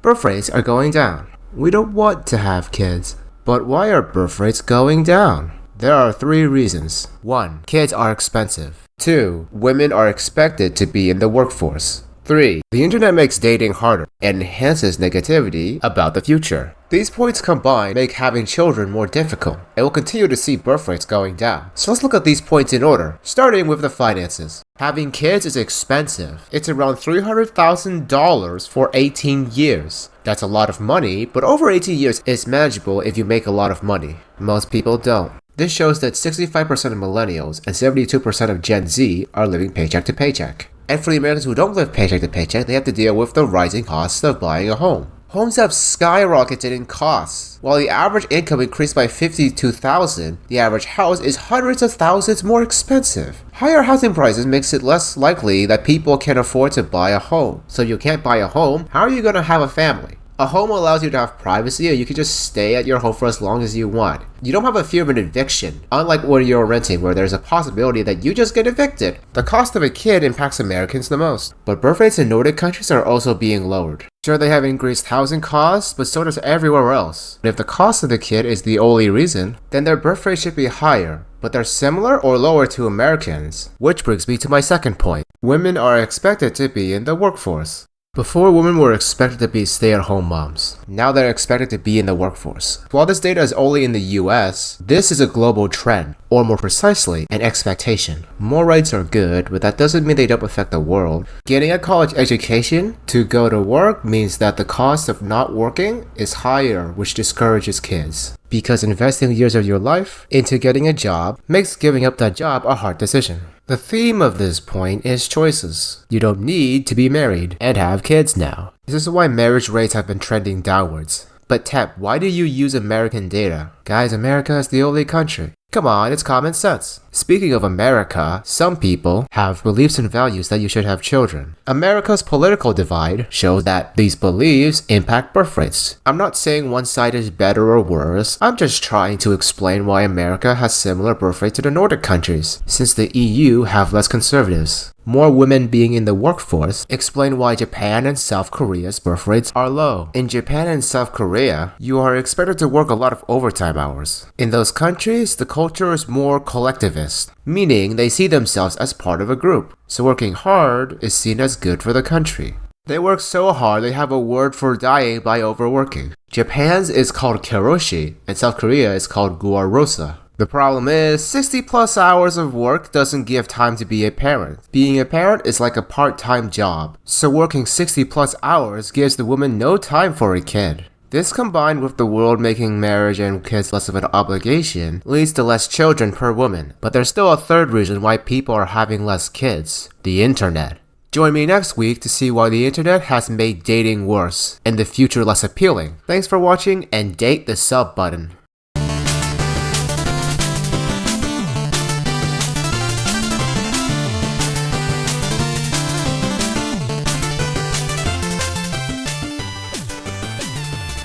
Birth rates are going down. We don't want to have kids. But why are birth rates going down? There are 3 reasons. 1. Kids are expensive. 2. Women are expected to be in the workforce. 3. The internet makes dating harder and enhances negativity about the future. These points combined make having children more difficult, and we'll continue to see birth rates going down. So let's look at these points in order, starting with the finances. Having kids is expensive. It's around $300,000 for 18 years. That's a lot of money, but over 18 years is manageable if you make a lot of money. Most people don't. This shows that 65% of millennials and 72% of Gen Z are living paycheck to paycheck. And for the Americans who don't live paycheck to paycheck, they have to deal with the rising costs of buying a home. Homes have skyrocketed in costs. While the average income increased by $52,000, the average house is hundreds of thousands more expensive. Higher housing prices makes it less likely that people can afford to buy a home. So if you can't buy a home, how are you going to have a family? A home allows you to have privacy, and you can just stay at your home for as long as you want. You don't have a fear of an eviction, unlike when you're renting, where there's a possibility that you just get evicted. The cost of a kid impacts Americans the most, but birth rates in Nordic countries are also being lowered. Sure, they have increased housing costs, but so does everywhere else. And if the cost of the kid is the only reason, then their birth rate should be higher, but they're similar or lower to Americans. Which brings me to my second point. Women are expected to be in the workforce. Before, women were expected to be stay-at-home moms. Now they're expected to be in the workforce. While this data is only in the US, this is a global trend, or more precisely, an expectation. More rights are good, but that doesn't mean they don't affect the world. Getting a college education to go to work means that the cost of not working is higher, which discourages kids. Because investing years of your life into getting a job makes giving up that job a hard decision. The theme of this point is choices. You don't need to be married and have kids now. This is why marriage rates have been trending downwards. But Tep, why do you use American data? Guys, America is the only country. Come on, it's common sense. Speaking of America, some people have beliefs and values that you should have children. America's political divide shows that these beliefs impact birth rates. I'm not saying one side is better or worse, I'm just trying to explain why America has similar birth rates to the Nordic countries, since the EU have less conservatives. More women being in the workforce explain why Japan and South Korea's birth rates are low. In Japan and South Korea, you are expected to work a lot of overtime hours. In those countries, the culture is more collectivist, meaning they see themselves as part of a group. So working hard is seen as good for the country. They work so hard they have a word for dying by overworking. Japan's is called karoshi, and South Korea is called guarosa. The problem is, 60 plus hours of work doesn't give time to be a parent. Being a parent is like a part-time job, so working 60 plus hours gives the woman no time for a kid. This combined with the world making marriage and kids less of an obligation leads to less children per woman. But there's still a third reason why people are having less kids: the internet. Join me next week to see why the internet has made dating worse and the future less appealing. Thanks for watching, and date the sub button.